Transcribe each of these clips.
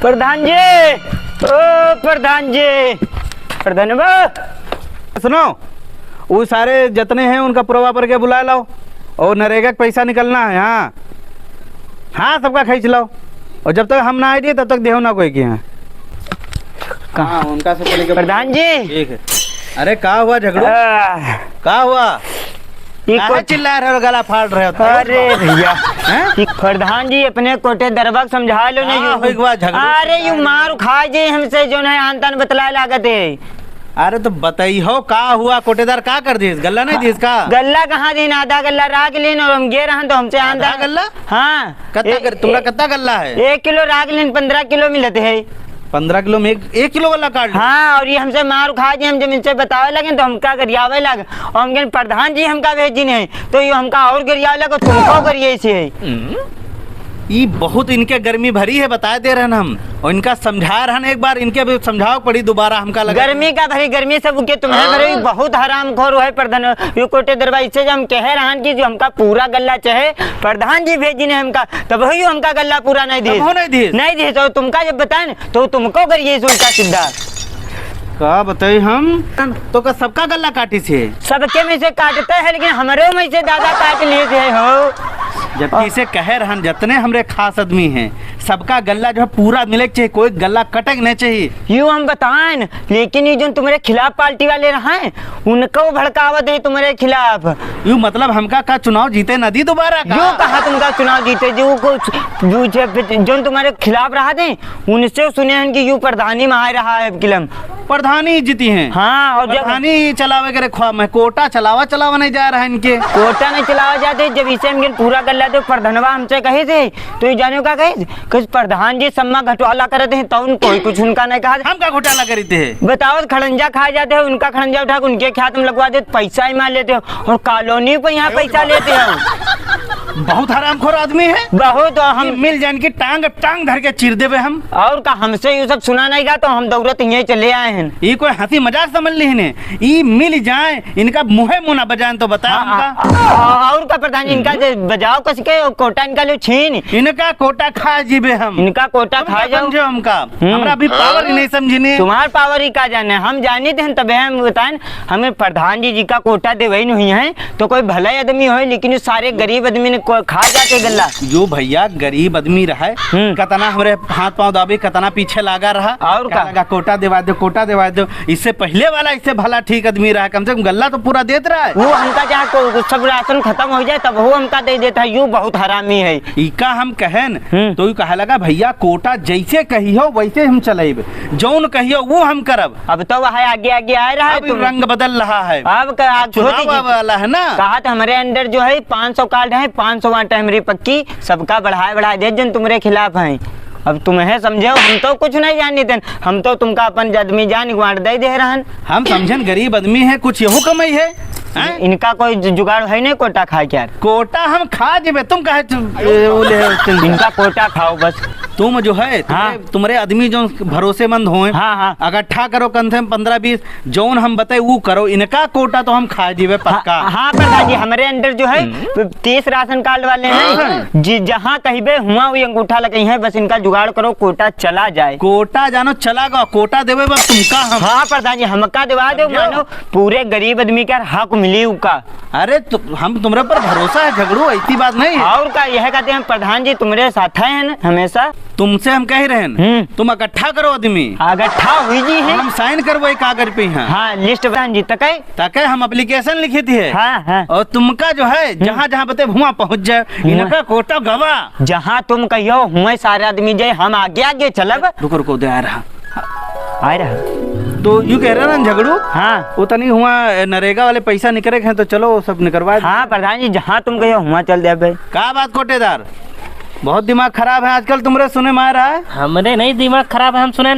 प्रधान जी, ओ प्रधान जी, प्रधान सुनो, वो सारे जितने हैं उनका पुरवा पर के बुला लाओ और नरेगा का पैसा निकलना है। हाँ हाँ, सबका खींच लाओ और जब तक हम ना आए तब तक देहो ना कोई के यहाँ। कहाँ उनका से पहले प्रधान जी। ठीक है। अरे क्या हुआ झगड़ू? क्या हुआ? चिल्ला रहे हो, गला फाड़ रहे हो? अरे भैया प्रधान जी अपने कोटे दरबार समझा लो नहीं। अरे यू मार खा जे हमसे जो है आन तान बतला लागत है। अरे तो बताई हो का हुआ? कोटेदार का कर दिस? गल्ला नहीं दिस का? गल्ला कहाँ दिन? आधा गल्ला राग लेन और हम गे रहा तो हमसे आधा गल्ला। हाँ तुम्हारा कितना गल्ला है? 1 किलो राग लेन 15 किलो मिलते है। 15 किलो में 1 किलो गल्ला काट? हाँ, और ये हमसे मार खा जे हम जब इनसे बतावे लगे तो हमका गरियावे लगे और हम प्रधान जी हमका भेजी नहीं तो ये हमका और गरियावे लगे तुमको करिए से। ये बहुत इनके गर्मी भरी है, बता दे रहे हम और इनका समझा रहे एक बार, इनके भी समझाओ पड़ी दोबारा हमका लगा। गर्मी का भरी गर्मी सब के तुम्हें भरे बहुत हराम खोर है प्रधान। ये कोटे दरबार से हम कह रहे कि जो हमका पूरा गल्ला चाहे प्रधान जी भेजी ने हमका तब ही हमका गल्ला पूरा नहीं दी तो तुमका जब बताए तो तुमको करिए उल्टा सीधा। का बताई हम तो का सबका गल्ला काटी से? सबके में से काटते है लेकिन हमारे में से दादा काट लिए थे हो। जबकि इसे कह रहे जितने हमरे खास आदमी हैं सबका गल्ला जो है पूरा मिले चाहिए, कोई गल्ला कटक नहीं चाहिए। यूँ हम बताएं लेकिन ये जो तुम्हारे खिलाफ पार्टी वाले रहे उनको भड़कावत है तुम्हारे खिलाफ। यूँ मतलब हमका का चुनाव जीते न दी दोबारा? जो कहा तुमका चुनाव जीते जो तुम्हारे खिलाफ रहा थे उनसे सुने हैं कि यू प्रधानी में आ रहा है किलम प्रधानी जीती हैं। हाँ, और जब प्रधानी चलावे करे मैं कोटा चलावा नहीं जा रहा है इनके। कोटा नहीं चलावा जाते जब इसे हम पूरा कर लेते प्रधानवा हमसे कहे थे तो ये जाने का कहे प्रधान जी सम्मा घोटाला करते हैं तो कोई कुछ उनका नहीं कहा। हम क्या घोटाला करते हैं? बताओ खड़ंजा खा जाते हो, उनका खड़ंजा उठा उनके ख्यात में लगवा देते, पैसा ही मार लेते हो और कॉलोनी पे यहाँ पैसा लेते हो। बहुत हरामखोर आदमी है बहुत। तो हम मिल जान की टांग धर के चीर देवे हम। और का हमसे ये सब सुना नहीं गा तो हम दौड़त यही चले आए हैं। ये कोई हंसी मजाक समझ ली ने? ये मिल जाए इनका मुहे मुना बजान तो बता हमका। और का प्रधान जी इनका बजाओ कस के कोटा इनका लो छीन इनका कोटा खा जीवे हम। इनका कोटा खा जाओ हमका। हमरा भी पावर ही नहीं समझने। तुम्हार पावर ही का जाने हम जानी थे तब हम बताएं हमें प्रधान जी का कोटा दे वही नहीं है तो कोई भला आदमी हो लेकिन सारे गरीब आदमी ने खा जाते गल्ला। जो भैया गरीब आदमी रहा कतना हमारे हाथ पाँव दाबे कतना पीछे लगा रहा और का कोटा देवा दो। इससे पहले वाला इससे भला ठीक आदमी रहा, कम से कम गल्ला तो पूरा देते रहा है। वो हमका जहाँ सब राशन खत्म हो जाए तब वो हमका दे देता है। यू बहुत हरामी है। इका हम कहन तो यू कहा लगा भैया कोटा जैसे कहियो वैसे हम चलेब, जौन कहियो वो हम करब। अब तो वह आगे आ रहा है, रंग बदल रहा है। अब चुनाव वाला है ना। कहा था हमारे अंदर जो है 500 कार्ड है, 500 वाट है हमारी पक्की, सबका बढ़ाए दे जन तुम्हारे खिलाफ है। अब तुम्हें समझो हम तो कुछ नहीं जानी थे, हम तो तुमका अपन आदमी जान गुआड़ दे रहन। हम समझन गरीब आदमी है कुछ यहू कमाई है। इनका कोई जुगाड़ है नहीं कोटा खा क्या? कोटा हम खा जेबे, तुम कहे इनका कोटा खाओ बस। तुम जो है तुम्हारे आदमी जो भरोसेमंद हो इकट्ठा करो कम से कम 15-20 जौन हम बताए वो करो, इनका कोटा तो हम खा जीवे पक्का। हाँ प्रधान जी हमारे अंदर जो है 30 राशन कार्ड वाले हैं जी, जहाँ कहीं हुआ वो अंगूठा लगे है, बस इनका जुगाड़ करो कोटा चला जाए। कोटा जानो चला गो, कोटा देवे बस तुमका हम। हाँ प्रधान जी हमका दिवा दो, मानो पूरे गरीब आदमी का हक मिली उका। अरे हम तुम्हारे पर भरोसा है झगड़ू, ऐसी बात नहीं है। और का यह कहते हैं प्रधान जी तुम्हारे साथ है ना हमेशा। तुमसे हम कह रहे हैं तुम इकट्ठा करो आदमी, इकट्ठा हुई जी है, हम साइन करवो कागज पे। हाँ लिस्ट प्रधान जी तक हम एप्लीकेशन लिखी थी है। हाँ। और तुमका जो है जहाँ बते वहाँ पहुँच जाए, इनका कोटा गवा जहाँ तुम कहियो हुए सारे आदमी जाए, हम आगे चलब। रुको दे आ रहा तो यू कह रहे ना झगड़ू। हाँ वो तनी हुआ नरेगा वाले पैसा निकले हैं तो चलो सब निकलवा। हाँ प्रधान जी जहाँ तुम कहियो हुआ चल दे भाई। क्या बात कोटेदार, बहुत दिमाग खराब है आजकल तुम्हारे सुने में आ रहा है। हमरे नहीं दिमाग खराब है, हम सुने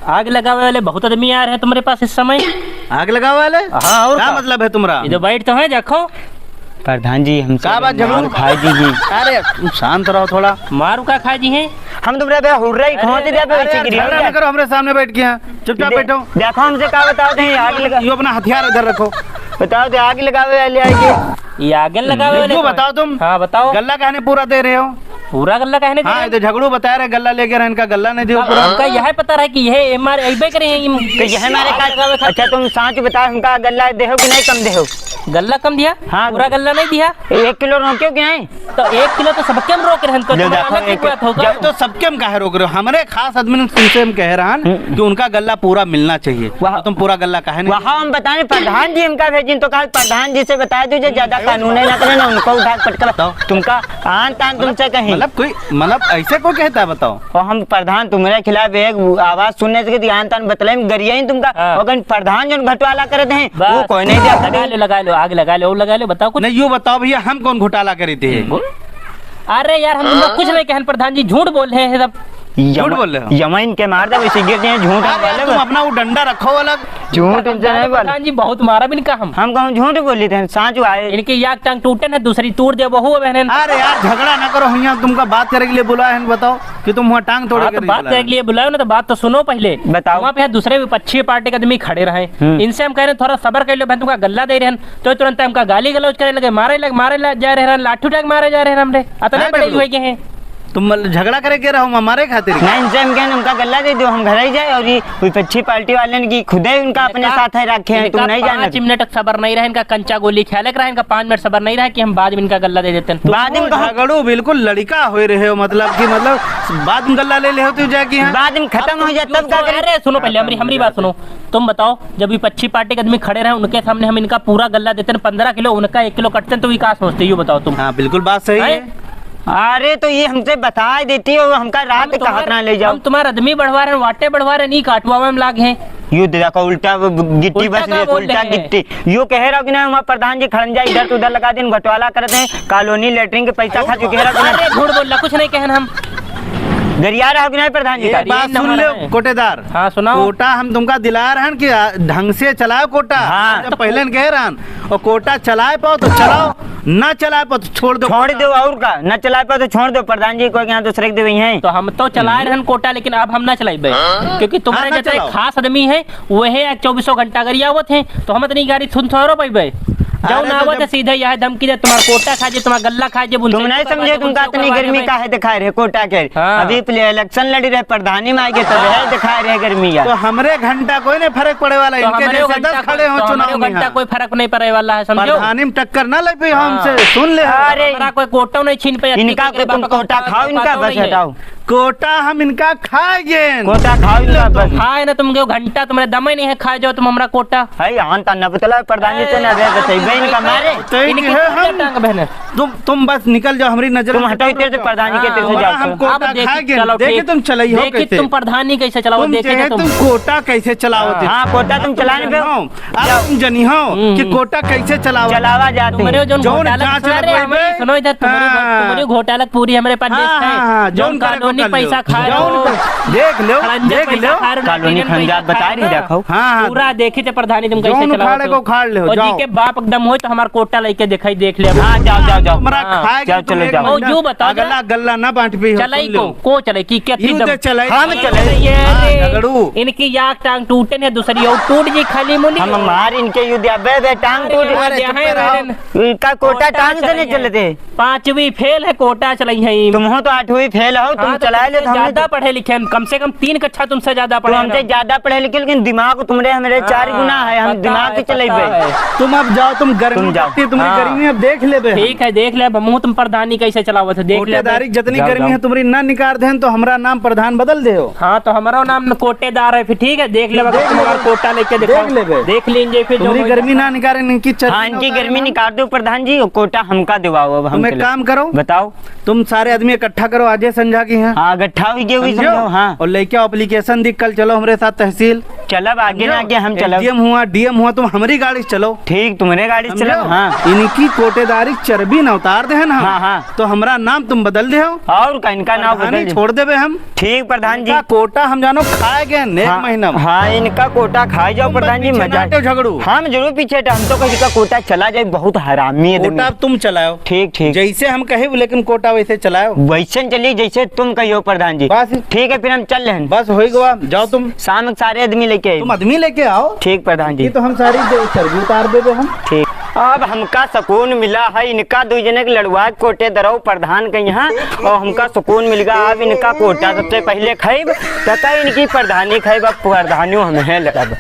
आग लगावे वाले बहुत आदमी आ रहे हैं तुम्हारे पास इस समय। आग लगावे वाले? हाँ। और क्या मतलब है तुम्हारा? ये जो बैठ तो है देखो प्रधान जी हम क्या बात झगड़ू खाई जी। अरे शांत रहो थोड़ा। मारू का खाई जी है हम तुम्हारे करो हमरे सामने बैठ गया, चुपचाप बैठो। देखो हमसे क्या बताओ थे आग लगा, यो अपना हथियार इधर रखो। बताओ तो आग लगावे वाले आएंगे। ये आगे लगावे वाले बताओ तुम। हाँ बताओ। गल्ला कहने पूरा दे रहे हो? पूरा गल्ला कहने दे हाँ, तो झगड़ू बता रहे गल्ला लेके रहे, इनका गल्ला नहीं दियो पूरा। हमका यह पता रहा कि यह एमआर ऐबे करे हैं तो यह हमारे का। अच्छा तुम साँच बताओ हमका गल्ला देहो कि नहीं कम देहो? गल्ला कम दिया? हाँ। पूरा गल्ला नहीं दिया? 1 किलो रोक्यो कि नहीं? तो 1 किलो तो सबके हम रोक रहे हैं, तो ले तुम्हारा देखो, अलग एक- बात होगा। तो सबके हम काहे रोक रहे हो? हमारे खास आदमी तुमसे हम कह रहा कि उनका गल्ला पूरा मिलना चाहिए। वहाँ- तुम पूरा गल्ला काहे नहीं? वहाँ हम बताने प्रधान जी हमका भेजिन तो कहा प्रधान जी से बता दो, ज्यादा कानून है ना करे ना उनको उठा के पटका बताओ तुमका आन तान तुमसे कहीं। मतलब ऐसे कोई कहता है बताओ? और हम प्रधान तुम्हारे खिलाफ एक आवाज सुनने से ध्यान तान बतले गरिया ही तुमका। हाँ। और प्रधान जो घटवाला करते हैं वो बस, कोई नहीं दिया। लगा लो आग लगा लो, लगा लो, बताओ कुछ। नहीं यूँ बताओ भैया, हम कौन घोटाला करे थे? अरे यार हम लोग कुछ नहीं कहन, प्रधान जी झूठ बोल रहे हैं सब। झूठ बोल रहे हो? यमइन के मार दे वैसे गिरते हैं झूठ अरे यार, तुम अपना वो डंडा रखो अलग। झूठ उनसे नहीं बोल। प्रधान जी बहुत मारा भी इनका हम कहूँ झूठ बोली थे सांच आए। इनकी याक टांग टूटे ना, दूसरी तोड़ दे बहू बहन। अरे यार झगड़ा ना करो, यहाँ तुमका बात करने के लिए बुलाया है, बताओ कि तुम वहाँ टांग तोड़े तो बात करने के लिए बुलाओ ना, तो बात तो सुनो पहले। बताओ। वहाँ पे दूसरे विपक्षी पार्टी के आदमी खड़े रहे, इनसे हम कह रहे हैं थोड़ा सबर कर लो, भाई तुमका गल्ला दे रहे हैं, तो तुरंत हमका गाली गलौज करे लगे, मारे जा रहे हैं, लाठी उठा के मारे जा रहे हैं हमरे। अतने बड़े हुए के हैं तुम झगड़ा करे के रहो हमारे खातिर? नहीं इनसे हम कहने उनका गल्ला दे दो, हम घर ही जाए। और ये विपक्षी पार्टी वाले ने की खुद ही उनका अपने साथ है रखे हैं, तुम नहीं जाना। 5 मिनट तक सबर नहीं रहा इनका, कंचा गोली ख्याल रहा इनका, 5 मिनट सबर नहीं रहा कि हम बाद में इनका गल्ला दे देते हैं। बाद में झगड़ो बिल्कुल लड़का हो रहे हो, मतलब कि बाद में गल्ला ले ले हो तो जाके यहाँ बाद में खत्म हो जाए तब क्या करें? अरे सुनो पहले हमारी बात सुनो। तुम बताओ जब विपक्षी पार्टी के आदमी खड़े रहे उनके सामने हम इनका पूरा गल्ला देते हैं 15 किलो, उनका 1 किलो कटते हैं, तो विकास सोचते हो बताओ तुम? हाँ बिल्कुल बात सही है। अरे तो ये हमसे बता देती हो, हमका रात कहा ना ले जाओ। हम तुम्हारा आदमी बढ़वा रहे हैं, वाटे बढ़वा रहे हैं, नहीं काटवा में लाग हैं। युद्ध देखो उल्टा गिट्टी बस क्या बोल उल्टा रहे हैं? गिट्टी यू कह रहा हो कि ना हमारे प्रधान जी खड़ंजा इधर तो उधर लगा दिन घटवाला करते हैं, कॉलोनी लेटरिन के पैसा खा चुके हैं। अरे झूठ बोल रहा, कुछ नहीं कहना हम। गरिया रहा हो कि नहीं प्रधान जी का? एक बात सुन लो कोटेदार। हाँ सुनाओ। कोटा हम तुमका दिला रहे हैं कि ढंग से चलाओ कोटा। हाँ। जब पहले कह रहा और कोटा चलाए पाओ तो चलाओ, ना चलाए पाओ तो छोड़ दो। छोड़ दो और का न चला पाओ तो छोड़ दो। प्रधान जी को यहाँ दूसरे के देवी हैं तो हम तो चला रहे हैं कोटा, लेकिन अब हम ना चलाइबे, क्योंकि तुम्हारे हाँ, ना जैसे एक चलाओ। खास आदमी है वही 24 घंटा गरिया आवत है, तो हम इतनी गाड़ी सुन थोड़ो पाइबे। जाओ अरे ना तो आवत है सीधे यहाँ धमकी दे, तुम्हारा कोटा खा जे, तुम्हारा गल्ला खा जे। तुम नहीं समझे तुमका इतनी गर्मी का है दिखा रहे कोटा के। हाँ। अभी इलेक्शन लड़ी रहे प्रधानी में आगे तो वह दिखा रहे गर्मी यार। तो हमरे घंटा कोई नहीं फर्क पड़े वाला, इनके जैसे 10 खड़े हो चुनाव में घंटा यहाँ। कोई फर्क नहीं पड़े वाला है, समझो। प्रधानी में टक्कर ना ले पाई हमसे, सुन ले। अरे हमारा कोई कोटा नहीं छीन पे, इनका तुम कोटा खाओ, इनका बस हटाओ। कोटा हम इनका खाएंगे। कोटा खाओ इनका बस। खाए ना तुम घंटा, तुम्हारे दम ही नहीं है, खा जाओ तुम हमारा कोटा। है आंता न बतला प्रधान जी से ना दे बताइए इनका मारे। तो इनकी ये हम टांग बहन तुम बस निकल जाओ हमारी नजर तुम हटाओ तेरे से प्रधान जी के तेरे से हाँ, जाओ। हम कोटा अब खाएंगे। चलो देखे ठीक। तुम चलाइए हो देखिए कैसे। तुम प्रधानी कैसे चलाओ, तुम देखिए चाहे तुम। तुम कोटा कैसे चलाओ। हाँ कोटा तुम चलाने पे हो। अब तुम जनी हो कि कोटा कैसे चलाओ। चलावा जाते तुम्हारे हैं। जो जौन घोटाला जांच अरे लगवाई हमारी बे। सुनो इधर, तुम्हारी घोटाला पूरी हमारे पास लिस्ट है। जौन कानूनी पैसा खा रहे हो, देख लो खड़ंजा देख पैसा लो। खा रहे हो, कॉलोनी लेकिन खंजात पैसा बता खा रही रहे हो। देखो। हाँ पूरा देखे थे प्रधानी तुम कैसे जौन चलाओ। उखाड़े को उखाड़ ले हो, और जी जाओ। के बाप एकदम हो तो हमारा कोटा लेके दिखाई देख ले। हाँ जाओ जाओ जाओ। हमरा हाँ, खाएगा जाओ, चलो, जाओ। ओ, यूं बताओ जरा। गल्ला गल्ला ना बांट पी चलाई को चले की क्या यूं दम? तो चलाई। हम चले। हाँ, झगड़ू। इनकी याक टांग टूटे ने, दूसरी और टूट जी खाली मुंडी। हम मार इनके युद्ध बे टांग टूट अरे, चुप रहो। इनका कोटा टांग से नहीं चलते। 5वीं फेल है कोटा चलाई है। तुम हो तो 8वीं फेल हो, तुम चला ले। ज्यादा पढ़े लिखे हैं, कम से कम 3 कक्षा तुमसे ज्यादा तुम पढ़े हमसे हैं। ज्यादा पढ़े लिखे, लेकिन दिमाग तुम्हारे हमारे 4 गुना है। हम पता दिमाग है, से चले पता है। तुम अब जाओ, तुम गर्मी तुम जाओ। लगती है, तुम्हारी हाँ। गर्मी अब देख ले बे। ठीक है देख ले, मुँह तुम प्रधानी कैसे चलावत है देख ले। कोटेदारी जितनी जाओ, गर्मी है जाओ। तुम्हारी ना निकाल दें तो हमारा नाम प्रधान बदल दे हो। हाँ तो हमारा नाम कोटेदार है, फिर ठीक है देख ले। देख ले, तुम्हारा कोटा लेके देख ले बे। देख लीजिए फिर जो तुम्हारी होगा। गर्मी ना निकाले इनकी चर्चा हाँ इनकी गर्मी निकाल दो प्रधान जी, और कोटा हमका दिवाओ। अब हम तुम एक चले। काम करो, बताओ। तुम सारे आदमी इकट्ठा करो आज संझा की यहाँ। हाँ गट्ठा हुई गई हुई समझो। हाँ और लेके आओ एप्लीकेशन दिख, कल चलो हमारे साथ तहसील। चलब आगे ना आगे हम चलब। डीएम हुआ डीएम हुआ, तुम हमारी गाड़ी से चलो। ठीक तुम्हारे गाड़ी से चलब। समझो? हाँ इनकी कोटेदारी चर्बी न उतार दे ना। हाँ, हाँ। तो हमारा नाम तुम बदल दे हो, और का इनका नाम बदल प्रधानी दे। छोड़ देवे हम। ठीक प्रधान जी। इनका कोटा हम जानो खाएगे एक हाँ, महीना में। हाँ इनका कोटा खाए जाओ तुम बस प्रधान जी, पीछे मजा। ना हटो झगड़ू। हम जरूर पीछे हटे, हम तो किसी का कोटा चला जाए, बहुत हरामी है कोटा अब तुम चलाओ, ठीक ठीक जैसे हम कहे लेकिन कोटा वैसे चलाओ। वैसे चली जैसे तुम कहियो प्रधान जी। बस ठीक है फिर हम चल रहे हैं। बस हो गया, जाओ तुम। शाम के सारे आदमी लेके तुम आए। आदमी लेके आओ। ठीक प्रधान जी। ये तो हम सारी चर्बी उतार देवे हम। ठीक। अब हमका सुकून मिला है, इनका दो जने के लड़वा कोटे दरऊ प्रधान के यहाँ, और हमका सुकून मिल गया। अब इनका कोटा सबसे पहले खाइब, तथा इनकी प्रधानी खाइब, अब प्रधानियों हमें लगब।